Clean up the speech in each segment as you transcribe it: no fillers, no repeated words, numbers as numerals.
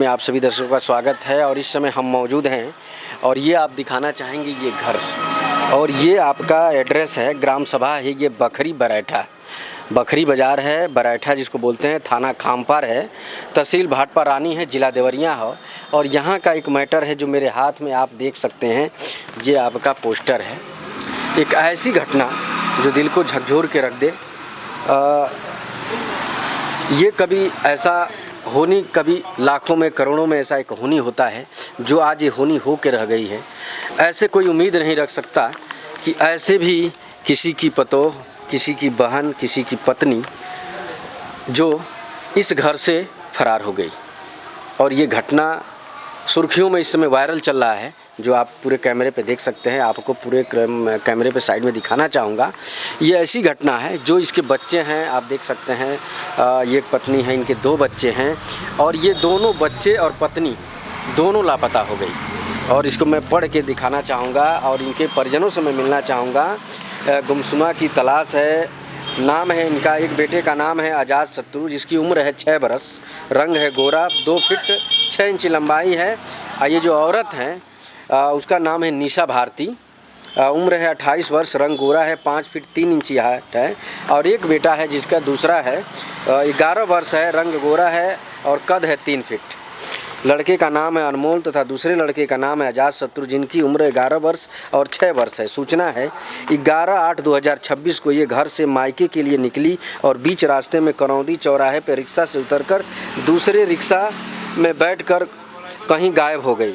में आप सभी दर्शकों का स्वागत है और इस समय हम मौजूद हैं और ये आप दिखाना चाहेंगे ये घर और ये आपका एड्रेस है। ग्राम सभा है ये बखरी बरैठा, बखरी बाज़ार है, बरैठा जिसको बोलते हैं, थाना खामपार है, तहसील भाटपा रानी है, ज़िला देवरिया है। और यहाँ का एक मैटर है जो मेरे हाथ में आप देख सकते हैं, ये आपका पोस्टर है। एक ऐसी घटना जो दिल को झकझोर के रख दे। ये कभी ऐसा होनी, कभी लाखों में करोड़ों में ऐसा एक होनी होता है जो आज ये होनी हो के रह गई है। ऐसे कोई उम्मीद नहीं रख सकता कि ऐसे भी किसी की पतोह, किसी की बहन, किसी की पत्नी जो इस घर से फरार हो गई। और ये घटना सुर्खियों में इस समय वायरल चल रहा है, जो आप पूरे कैमरे पे देख सकते हैं। आपको पूरे कैमरे पे साइड में दिखाना चाहूँगा। ये ऐसी घटना है जो इसके बच्चे हैं, आप देख सकते हैं। ये एक पत्नी है, इनके 2 बच्चे हैं और ये दोनों बच्चे और पत्नी दोनों लापता हो गई। और इसको मैं पढ़ के दिखाना चाहूँगा और इनके परिजनों से मैं मिलना चाहूँगा। गुमसुमा की तलाश है, नाम है इनका, एक बेटे का नाम है आज़ाद शत्रु, जिसकी उम्र है 6 बरस, रंग है गोरा, 2 फीट 6 इंच लंबाई है। ये जो औरत हैं उसका नाम है निशा भारती, उम्र है 28 वर्ष, रंग गोरा है, 5 फीट 3 इंच हाइट है। और एक बेटा है जिसका दूसरा है 11 वर्ष है, रंग गोरा है और कद है 3 फीट। लड़के का नाम है अनमोल तथा दूसरे लड़के का नाम है आज़ाद शत्रु, जिनकी उम्र 11 वर्ष और 6 वर्ष है। सूचना है 11/8/2026 को ये घर से मायके के लिए निकली और बीच रास्ते में करौंदी चौराहे पर रिक्शा से उतरकर दूसरे रिक्शा में बैठकर कहीं गायब हो गई।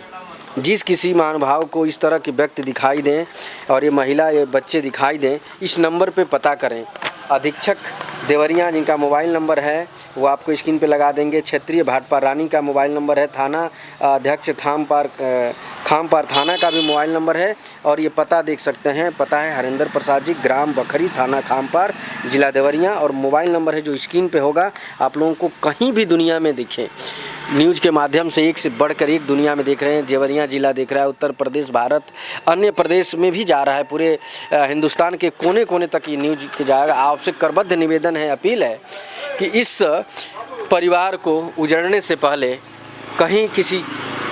जिस किसी महानुभाव को इस तरह के व्यक्ति दिखाई दें और ये महिला, ये बच्चे दिखाई दें, इस नंबर पे पता करें। अधीक्षक देवरिया जिनका मोबाइल नंबर है वो आपको स्क्रीन पे लगा देंगे। क्षेत्रीय भाटपा रानी का मोबाइल नंबर है, थाना अध्यक्ष खामपार थाना का भी मोबाइल नंबर है। और ये पता देख सकते हैं, पता है हरिंदर प्रसाद जी, ग्राम बखरी, थाना खामपार, ज़िला देवरिया। और मोबाइल नंबर है जो स्क्रीन पे होगा। आप लोगों को कहीं भी दुनिया में दिखे, न्यूज़ के माध्यम से एक से बढ़कर एक दुनिया में देख रहे हैं। देवरिया जिला देख रहा है, उत्तर प्रदेश, भारत, अन्य प्रदेश में भी जा रहा है, पूरे हिंदुस्तान के कोने कोने तक ये न्यूज़ के जाएगा। आपसे करबद्ध निवेदन है, अपील है कि इस परिवार को उजड़ने से पहले, कहीं किसी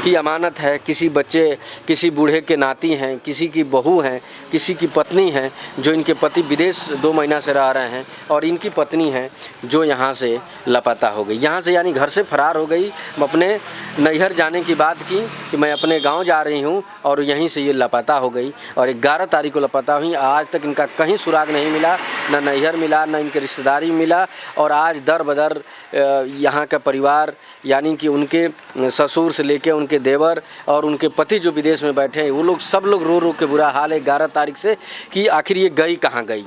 की अमानत है, किसी बच्चे, किसी बूढ़े के नाती हैं, किसी की बहू हैं, किसी की पत्नी हैं जो इनके पति विदेश 2 महीना से रह रहे हैं, और इनकी पत्नी है जो यहाँ से लापता हो गई, यहाँ से यानी घर से फरार हो गई। अपने नैहर जाने की बात की कि मैं अपने गांव जा रही हूं और यहीं से ये लापता हो गई। और 11 तारीख को लापता हुई। आज तक इनका कहीं सुराग नहीं मिला, ना नैहर मिला, ना इनके रिश्तेदारी मिला। और आज दर बदर यहाँ का परिवार, यानी कि उनके ससुर से लेके उनके देवर और उनके पति जो विदेश में बैठे हैं, वो लोग सब लोग रो रो के बुरा हाल है 11 तारीख से कि आखिर ये गई कहाँ गई।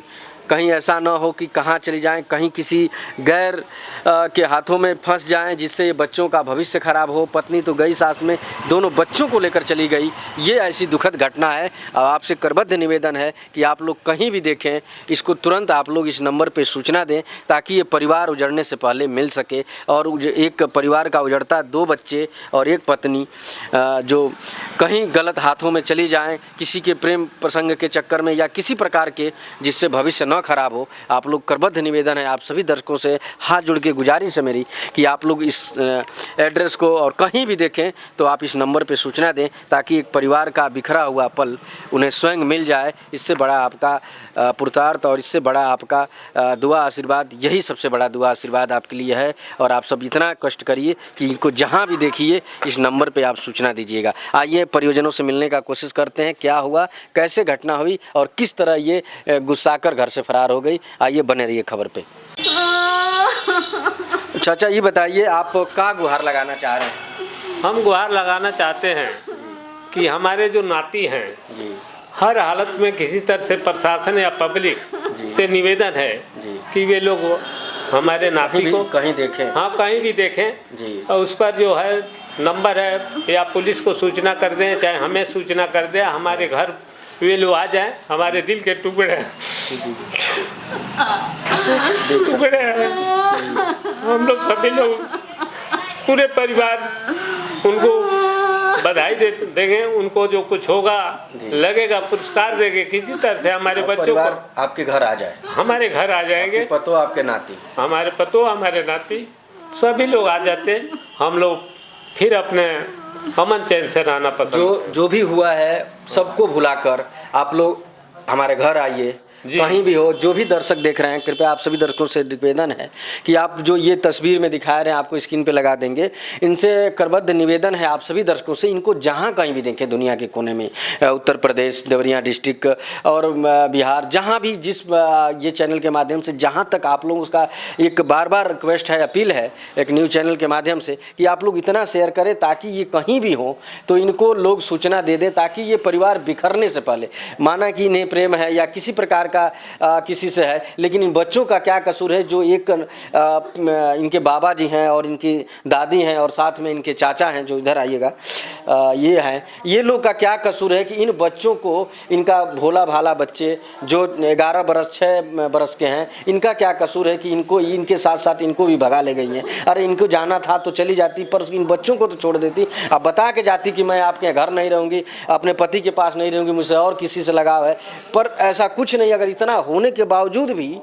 कहीं ऐसा ना हो कि कहाँ चली जाएं, कहीं किसी गैर के हाथों में फंस जाएं जिससे बच्चों का भविष्य खराब हो। पत्नी तो गई, साथ में दोनों बच्चों को लेकर चली गई। ये ऐसी दुखद घटना है। अब आपसे करबद्ध निवेदन है कि आप लोग कहीं भी देखें, इसको तुरंत आप लोग इस नंबर पे सूचना दें ताकि ये परिवार उजड़ने से पहले मिल सके। और एक परिवार का उजड़ता 2 बच्चे और एक पत्नी जो कहीं गलत हाथों में चली जाएँ, किसी के प्रेम प्रसंग के चक्कर में या किसी प्रकार के जिससे भविष्य न खराब हो। आप लोग करबद्ध निवेदन है, आप सभी दर्शकों से हाथ जोड़ के गुजारिश है मेरी कि आप लोग इस एड्रेस को और कहीं भी देखें तो आप इस नंबर पे सूचना दें ताकि एक परिवार का बिखरा हुआ पल उन्हें स्वयं मिल जाए। इससे बड़ा आपका पुरुषार्थ और इससे बड़ा आपका दुआ आशीर्वाद, यही सबसे बड़ा दुआ आशीर्वाद आपके लिए है। और आप सब इतना कष्ट करिए कि इनको जहाँ भी देखिए इस नंबर पर आप सूचना दीजिएगा। आइए परिजनों से मिलने का कोशिश करते हैं, क्या हुआ, कैसे घटना हुई और किस तरह ये गुस्सा कर घर से फरार हो गई। आइए बने रहिए खबर पे। चाचा ये बताइए, आप क्या गुहार लगाना चाह रहे हैं? हम गुहार लगाना चाहते हैं कि हमारे जो नाती हैं जी, हर हालत में किसी तरह से प्रशासन या पब्लिक से निवेदन है कि वे लोग हमारे नाती को कहीं देखें, हाँ कहीं भी देखें जी। और उस पर जो है नंबर है, या पुलिस को सूचना कर दें, चाहे हमें सूचना कर दें, हमारे घर वे लोग आ जाएं। हमारे दिल के टुकड़े टुकड़े हैं, हम लोग सभी लोग पूरे परिवार उनको बधाई देंगे। उनको जो कुछ होगा लगेगा पुरस्कार देंगे, किसी तरह से हमारे बच्चों को आपके घर आ जाए, हमारे घर आ जाएंगे। पतो आपके नाती, हमारे पतो, हमारे नाती, सभी लोग आ जाते। हम लोग फिर अपने अमन चैन से रहना पसंद। जो भी हुआ है सबको भुलाकर आप लोग हमारे घर आइए, कहीं भी हो, जो भी दर्शक देख रहे हैं, कृपया आप सभी दर्शकों से निवेदन है कि आप जो ये तस्वीर में दिखा रहे हैं, आपको स्क्रीन पे लगा देंगे, इनसे करबद्ध निवेदन है आप सभी दर्शकों से, इनको जहां कहीं भी देखें दुनिया के कोने में, उत्तर प्रदेश, देवरिया डिस्ट्रिक्ट और बिहार, जहां भी जिस ये चैनल के माध्यम से जहां तक आप लोग उसका एक बार बार रिक्वेस्ट है, अपील है एक न्यूज़ चैनल के माध्यम से कि आप लोग इतना शेयर करें ताकि ये कहीं भी हो तो इनको लोग सूचना दे दें, ताकि ये परिवार बिखरने से पहले, माना कि इन्हें प्रेम है या किसी प्रकार किसी से है, लेकिन इन बच्चों का क्या कसूर है जो एक इनके बाबा जी हैं और इनकी दादी हैं और साथ में इनके चाचा हैं जो इधर आइएगा, ये हैं, ये लोग का क्या कसूर है कि इन बच्चों को, इनका भोला भाला बच्चे जो 11 बरस 6 बरस के हैं, इनका क्या कसूर है कि इनको, इनके साथ साथ इनको भी भगा ले गई हैं। अरे इनको जाना था तो चली जाती, पर इन बच्चों को तो छोड़ देती, अब बता के जाती कि मैं आपके घर नहीं रहूँगी, अपने पति के पास नहीं रहूँगी, मुझसे और किसी से लगाव है, पर ऐसा कुछ नहीं। अगर इतना होने के बावजूद भी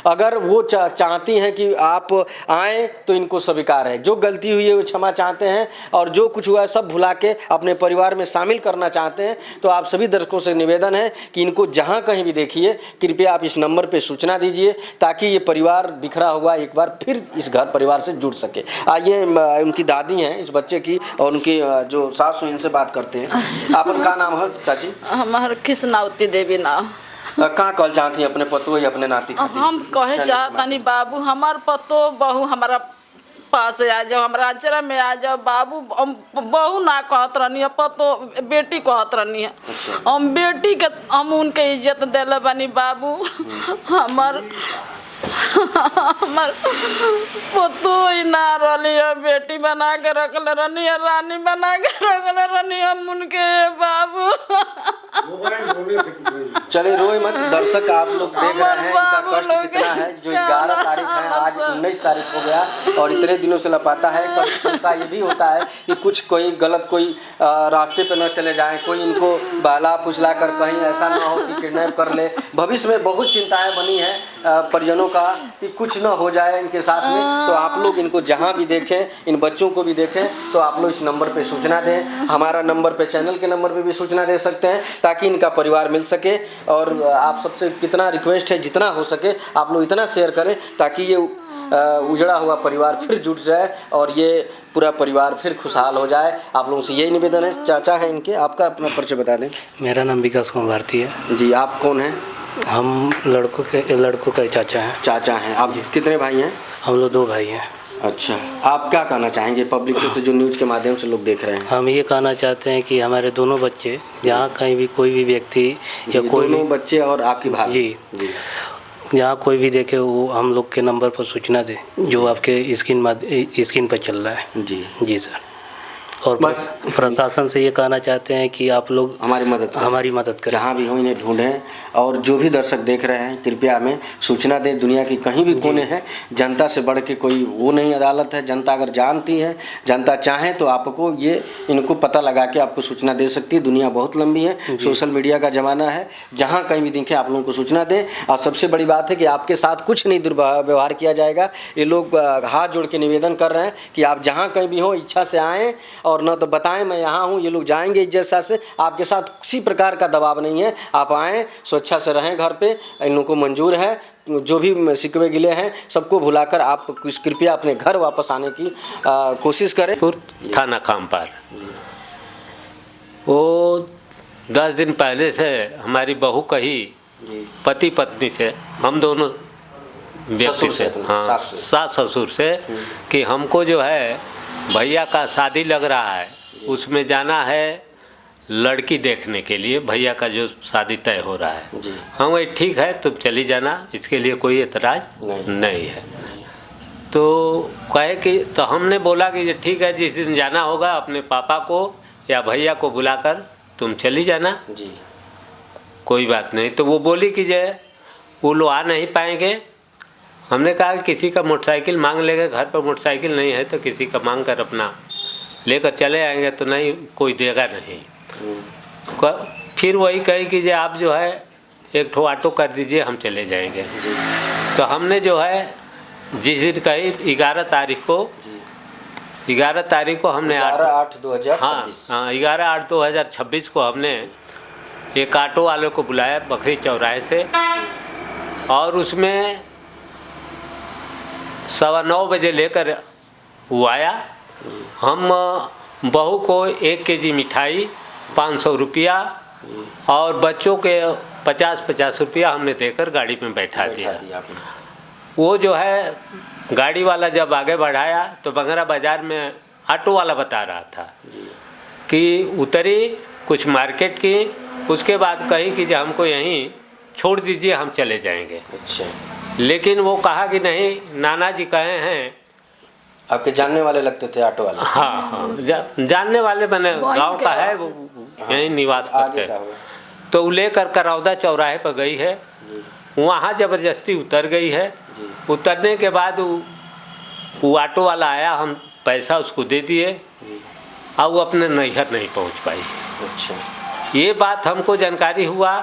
अगर वो चाहती हैं कि आप आएँ तो इनको स्वीकार है, जो गलती हुई है वो क्षमा चाहते हैं और जो कुछ हुआ है सब भुला के अपने परिवार में शामिल करना चाहते हैं। तो आप सभी दर्शकों से निवेदन है कि इनको जहां कहीं भी देखिए, कृपया आप इस नंबर पे सूचना दीजिए ताकि ये परिवार बिखरा हुआ एक बार फिर इस घर परिवार से जुड़ सके। आइए उनकी दादी हैं इस बच्चे की और उनकी जो सास हैं, इनसे बात करते हैं। आपन का नाम है चाची? हमार कृष्णावती देवी नाम। कहाँ कल चाहती अपने पतो या अपने नाती? हम कहे चाहतनी बाबू हमार पतो बहू हमारा पास आ जाओ, हमारा आचरा में आ जाओ। बाबू हम बहू ना कहत रहनी है, पतो बेटी कहत रहनी है। हम बेटी के हम उनके इज्जत दिले बनी बाबू। हमार पतो ही ना रही है, बेटी बना के रखले रहनी है, रानी बना के रखले रहनी है हम उनके बाबू। चले रोए मत, दर्शक आप लोग देख रहे हैं इनका कष्ट कितना है। जो 11 तारीख है, आज 19 तारीख हो गया और इतने दिनों से लापता है। कभी चिंता ये भी होता है कि कुछ कोई गलत कोई रास्ते पे न चले जाएं, कोई इनको बहला फुसला कर कहीं ऐसा ना हो कि किडनैप कर ले। भविष्य में बहुत चिंताएं बनी है परिजनों का कि कुछ न हो जाए इनके साथ में। तो आप लोग इनको जहाँ भी देखें, इन बच्चों को भी देखें, तो आप लोग इस नंबर पे सूचना दें। हमारा नंबर पे, चैनल के नंबर पे भी सूचना दे सकते हैं ताकि इनका परिवार मिल सके। और आप सबसे कितना रिक्वेस्ट है, जितना हो सके आप लोग इतना शेयर करें ताकि ये उजड़ा हुआ परिवार फिर जुट जाए और ये पूरा परिवार फिर खुशहाल हो जाए। आप लोगों से यही निवेदन है। चाचा है इनके, आपका अपना परिचय बता दें। मेरा नाम विकास कुमार भारती है जी। आप कौन हैं? हम लड़कों के चाचा हैं। चाचा हैं आप? कितने भाई हैं? हम लोग 2 भाई हैं। अच्छा, आप क्या कहना चाहेंगे पब्लिक से, जो न्यूज़ के माध्यम से लोग देख रहे हैं? हम ये कहना चाहते हैं कि हमारे दोनों बच्चे, जहाँ कहीं भी कोई भी व्यक्ति या कोई दोनों बच्चे और आपकी भाई जी जहाँ कोई भी देखे वो हम लोग के नंबर पर सूचना दे जो आपके स्क्रीन पर चल रहा है। जी सर। और बस प्रशासन से ये कहना चाहते हैं कि आप लोग हमारी मदद करें, जहाँ भी हो इन्हें ढूंढें। और जो भी दर्शक देख रहे हैं कृपया हमें सूचना दें। दुनिया की कहीं भी कोने हैं, जनता से बढ़ के कोई वो नहीं अदालत है। जनता अगर जानती है, जनता चाहे तो आपको ये इनको पता लगा के आपको सूचना दे सकती है। दुनिया बहुत लंबी है, सोशल मीडिया का ज़माना है, जहाँ कहीं भी दिखे आप लोगों को सूचना दें। और सबसे बड़ी बात है कि आपके साथ कुछ नहीं दुर्व्यवहार किया जाएगा। ये लोग हाथ जोड़ के निवेदन कर रहे हैं कि आप जहाँ कहीं भी हो इच्छा से आएँ और न तो बताएं मैं यहाँ हूँ। ये लोग जाएंगे इज्जत से, आपके साथ किसी प्रकार का दबाव नहीं है। आप आएँ, स्वेच्छा से रहें घर पे, इन लोगों को मंजूर है। जो भी शिकवे गिले हैं सबको भुलाकर आप कृपया अपने घर वापस आने की कोशिश करें। थाना कामपार, वो 10 दिन पहले से हमारी बहू कही पति पत्नी से, हम दोनों व्यक्ति से, हाँ सास ससुर से, कि हमको जो है भैया का शादी लग रहा है, उसमें जाना है लड़की देखने के लिए। भैया का जो शादी तय हो रहा है, हम वही ठीक है तुम चली जाना, इसके लिए कोई एतराज़ नहीं है। तो कहे कि, तो हमने बोला कि ये ठीक है, जिस दिन जाना होगा अपने पापा को या भैया को बुलाकर तुम चली जाना जी, कोई बात नहीं। तो वो बोली कि जे वो लोग आ नहीं पाएंगे। हमने कहा कि किसी का मोटरसाइकिल मांग लेंगे, घर पर मोटरसाइकिल नहीं है तो किसी का मांग कर अपना लेकर चले आएंगे, तो नहीं कोई देगा नहीं। फिर वही कही कि जे आप जो है एक ठो ऑटो कर दीजिए, हम चले जाएंगे। तो हमने जो है जिस दिन कही 11 तारीख को 11 तारीख को हमने 11/8/2026। हाँ 11/8/2026 को हमने एक ऑटो वाले को बुलाया बखरी चौराहे से, और उसमें 9:15 बजे लेकर वो आया। हम बहू को 1 केजी मिठाई, 500 रुपया और बच्चों के 50-50 रुपया हमने देकर गाड़ी में बैठा दिया। वो जो है गाड़ी वाला जब आगे बढ़ाया तो बंगरा बाज़ार में ऑटो वाला बता रहा था कि उतरी, कुछ मार्केट की, उसके बाद कही कि हमको यहीं छोड़ दीजिए, हम चले जाएंगे। अच्छा। लेकिन वो कहा कि नहीं, नाना जी कहे हैं। आपके जानने वाले लगते थे ऑटो वाले? हाँ हाँ, जानने वाले, मैंने गांव का है, वो यहीं निवास करते हैं। तो वो लेकर करौदा चौराहे पर गई है, वहाँ ज़बरदस्ती उतर गई है। उतरने के बाद वो ऑटो वाला आया, हम पैसा उसको दे दिए और वो अपने नैहर नहीं पहुँच पाई। अच्छा। ये बात हमको जानकारी हुआ।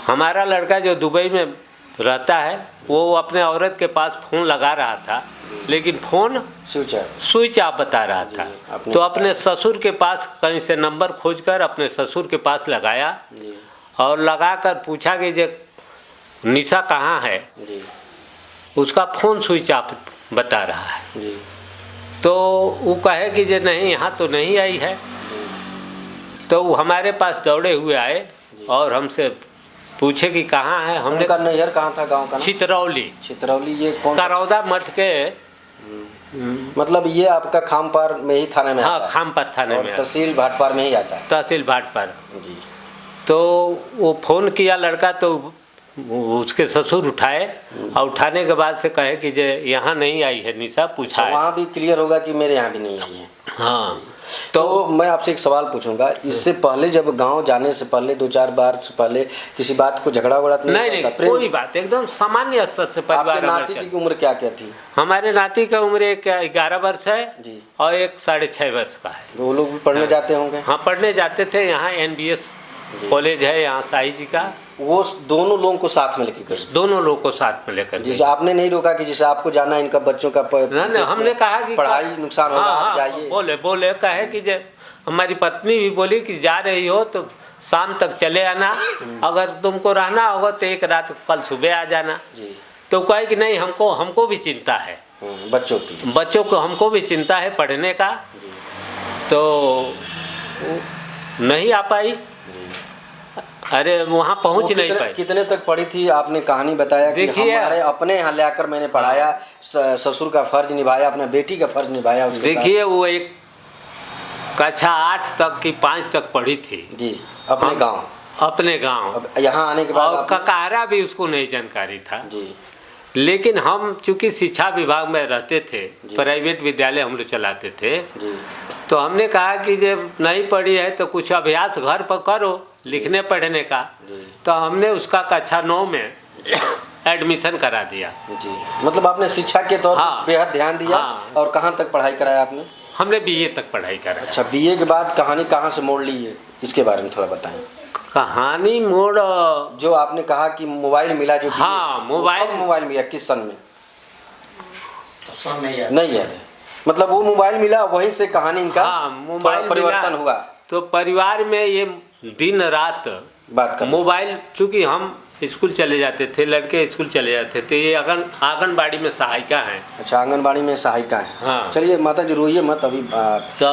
हमारा लड़का जो दुबई में रहता है, वो अपने औरत के पास फ़ोन लगा रहा था, लेकिन फ़ोन स्विच ऑफ बता रहा था। तो अपने ससुर के पास कहीं से नंबर खोजकर अपने ससुर के पास लगाया और लगाकर पूछा कि जे निशा कहाँ है। उसका फ़ोन स्विच ऑफ बता रहा है। तो वो कहे कि जे नहीं, यहाँ तो नहीं आई है। तो वो हमारे पास दौड़े हुए आए और हमसे पूछे कि कहाँ है। हमने उनका नैहर कहाँ था, गांव का? चित्रौली। चित्रौली ये कौन? करौदा मठ के, मतलब ये आपका खामपार में ही थाने में? हाँ, खामपार थाने में, तहसील भाटपार में ही आता है। तहसील भाटपार जी। तो वो फ़ोन किया लड़का, तो उसके ससुर उठाए और उठाने के बाद से कहे कि जे यहाँ नहीं आई है निशा, पूछा है। वहाँ भी क्लियर होगा कि मेरे यहाँ भी नहीं आई है। हाँ। तो मैं आपसे एक सवाल पूछूंगा, इससे पहले जब गांव जाने से पहले 2-4 बार से पहले किसी बात को झगड़ा वगड़ा नहीं, कोई बात, एकदम सामान्य स्तर से परिवार। आपके नाती की उम्र क्या क्या थी? हमारे नाती का उम्र एक 11 वर्ष है जी, और एक 6.5 वर्ष का है। वो लोग भी पढ़ने जाते होंगे? हाँ, पढ़ने जाते थे। यहाँ NBS कॉलेज है यहाँ शाही जी का। वो दोनों लोगों को साथ में लेकर गए? दोनों लोगों को साथ में लेकर। जी, आपने नहीं रोका कि जैसे आपको जाना है, इनका बच्चों का नहीं, हमने कहा कि पढ़ाई नुकसान होगा, आप जाइए। बोले कहे कि जे हमारी पत्नी भी बोली कि जा रही हो तो शाम तक चले आना, अगर तुमको रहना होगा तो एक रात कल सुबह आ जाना। तो कहे कि नहीं, हमको भी चिंता है बच्चों को हमको भी चिंता है पढ़ने का। तो नहीं आ पाई। अरे वहाँ पहुँच नहीं पाई। कितने तक पढ़ी थी? आपने कहानी बताया कि हमारे अपने यहाँ लाकर मैंने पढ़ाया, ससुर का फर्ज निभाया, अपने बेटी का फर्ज निभाया। देखिए, वो एक कक्षा 8 तक की 5 तक पढ़ी थी जी, अपने गांव। यहाँ आने के बाद ककारा भी उसको नहीं जानकारी था जी। लेकिन हम चूँकि शिक्षा विभाग में रहते थे, प्राइवेट विद्यालय हम लोग चलाते थे जी। तो हमने कहा कि जब नहीं पढ़ी है तो कुछ अभ्यास घर पर करो लिखने पढ़ने का। तो हमने उसका कक्षा 9 में एडमिशन करा दिया जी। मतलब आपने शिक्षा के तौर पर बेहद ध्यान दिया। और कहाँ तक पढ़ाई कराया आपने? हमने BA तक पढ़ाई करा। अच्छा, BA के बाद कहानी कहाँ से मोड़ ली है, इसके बारे में थोड़ा बताएं। कहानी मोड़, जो आपने कहा कि मोबाइल मिला, जो मोबाइल मिला किस सन में? नहीं याद है। मतलब वो मोबाइल मिला, वहीं से कहानी इनका मोबाइल परिवर्तन हुआ। तो परिवार में ये दिन रात बात कर, मोबाइल, चूँकि हम स्कूल चले जाते थे, लड़के स्कूल चले जाते थे, ये आंगनबाड़ी में सहायिका हैं। अच्छा, आंगनबाड़ी में सहायिका है। हाँ। चलिए माता जी रोइए मत अभी। तो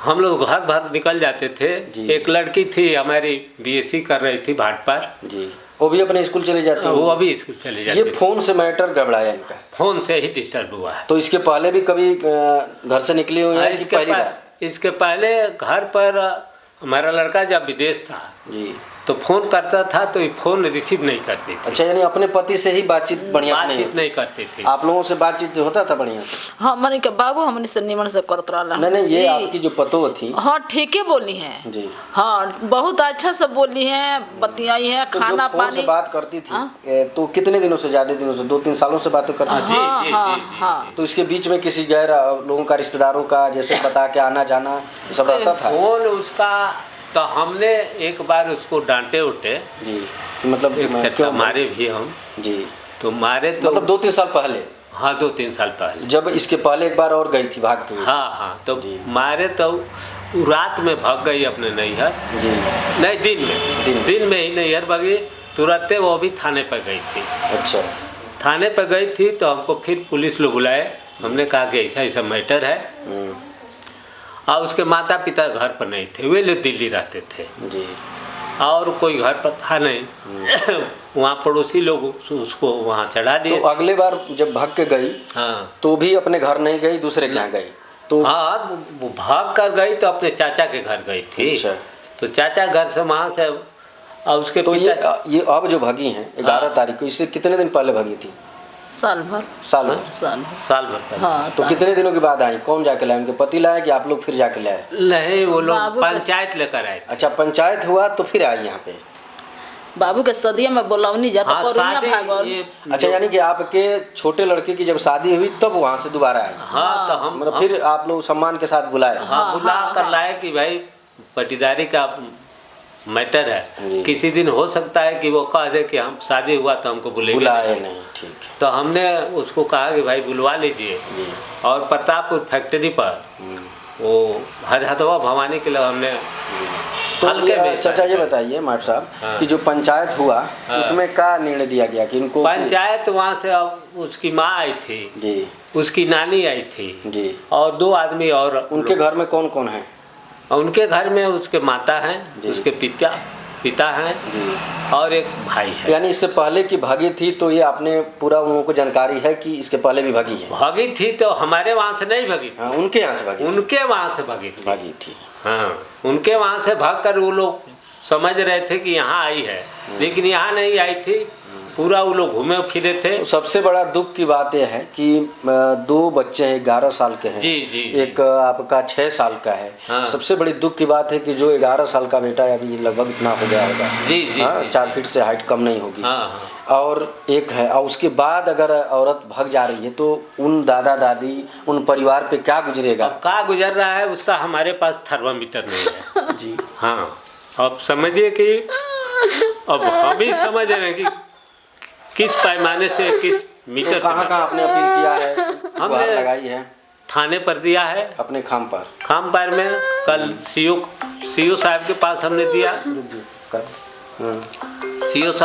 हम लोग घर भर निकल जाते थे। एक लड़की थी हमारी, BSc कर रही थी भाटपार जी, वो भी अपने स्कूल चले जाती है? वो अभी स्कूल चले जाती है। ये फोन से मैटर गड़बड़ाया इनका? फोन से ही डिस्टर्ब हुआ है। तो इसके पहले भी कभी घर से निकली हुई है? इसके पहले घर पर हमारा लड़का जब विदेश था जी, तो फ़ोन करता था तो ये फ़ोन रिसीव नहीं करती थी। अच्छा, यानी अपने पति से ही बातचीत बढ़िया से नहीं करती थी? आप लोगों से बातचीत होता था बढ़िया से? हाँ, मैंने कहा बाबू हमने से निमन से करत रहा। नहीं, ये आपकी जो पतोह थी? हाँ, ठीक है बोली है जी। हाँ, बहुत अच्छा से बोली है, बतियाई है। तो खाना पानी से बात करती थी तो कितने दिनों से, ज्यादा दिनों से, 2-3 सालों से बात करती थी? हाँ। तो इसके बीच में किसी गैर लोगों का, रिश्तेदारों का जैसे बता के आना जाना सब रहता था? फोन उसका, तो हमने एक बार उसको डांटे उठे जी, मतलब एक चट्टा मारे भी हम जी। तो मारे तो मतलब 2-3 साल पहले? हाँ 2-3 साल पहले। जब इसके पहले एक बार और गई थी भाग के? हाँ तो मारे तो रात में भाग गई अपने नैहर जी। नहीं दिन में ही नैहर भागी, तुरंत वो भी थाने पर गई थी। अच्छा। थाने पर गई थी तो हमको फिर पुलिस लोग बुलाए, हमने कहा कि ऐसा ऐसा मैटर है। और उसके माता पिता घर पर नहीं थे, वे लोग दिल्ली रहते थे जी। और कोई घर पर था नहीं। वहाँ पड़ोसी लोग उसको वहाँ चढ़ा दिए। तो अगले बार जब भाग के गई हाँ तो भी अपने घर नहीं गई, दूसरे के यहाँ गई? तो हाँ वो भाग कर गई तो अपने चाचा के घर गई थी। अच्छा। तो चाचा घर से वहाँ से और उसके तो पिता ये अब जो भागी हैं 11 तारीख को, इससे कितने दिन पहले भागी थी? साल भर साल भर। साल भर पहले। हाँ तो कितने दिनों के बाद आई? कौन जाके लाए? उनके पति लाए कि आप लोग फिर जाके लाए? नहीं वो लोग बाबू का- पंचायत लेकर आए थे। अच्छा, पंचायत हुआ तो फिर आई यहाँ पे? बाबू के सदिया में बोलावनी जाता हाँ कोरोना शादी भागल। ये अच्छा, यानी कि आपके छोटे लड़के की जब शादी हुई तब वहाँ से दोबारा आए? हाँ तो हम मतलब फिर आप लोग सम्मान के साथ बुलाए? हाँ बुला कर लाए कि भाई पटीदारी का मैटर है, जी। किसी दिन हो सकता है कि वो कह दे कि हम शादी हुआ तो हमको बुलेंगे बुलाए नहीं। ठीक है। तो हमने उसको कहा कि भाई बुलवा लीजिए। जी। और प्रतापपुर फैक्ट्री पर वो हदहतवा भवानी के लिए हमने तो हल्के में चाचा ये बताइए माट साहब हाँ। कि जो पंचायत हुआ उसमें क्या निर्णय दिया गया कि इनको? पंचायत वहाँ से अब उसकी माँ आई थी जी उसकी नानी आई थी जी। और 2 आदमी और उनके घर में कौन कौन है? उनके घर में उसके माता हैं, जी। उसके पिता हैं और एक भाई है। यानी इससे पहले की भागी थी तो ये आपने पूरा उन लोगों को जानकारी है कि इसके पहले भी भागी है? भागी थी तो हमारे वहाँ से नहीं भागी थी, हाँ, उनके यहाँ से उनके वहाँ से भागी थी। भागी थी। हाँ उनके वहाँ से भागकर वो लोग समझ रहे थे कि यहाँ आई है, लेकिन यहाँ नहीं आई थी। पूरा वो लोग घूमे फिरे थे। तो सबसे बड़ा दुख की बात यह है कि 2 बच्चे हैं, 11 साल के हैं। जी, जी, जी। एक आपका 6 साल का है। हाँ। सबसे बड़ी दुख की बात है कि जो 11 साल का बेटा है अभी लगभग इतना हो गया होगा। जी जी, हाँ, जी 4 फीट से हाइट कम नहीं होगी। हाँ हाँ। और एक है, और उसके बाद अगर औरत भाग जा रही है तो उन दादा दादी उन परिवार पे क्या गुजरेगा? अब क्या गुजर रहा है उसका हमारे पास थर्मामीटर नहीं है। जी हाँ अब समझिए कि अब हम ही समझ रहे हैं कि किस पैमाने से किस मीटर से कहाँ कहाँ आपने अपील किया है, हमने गुहार लगाई है? थाने पर दिया है, अपने खाम पर। खामपार में कल सीओ साहब के पास हमने दिया। कर। सीओ साहब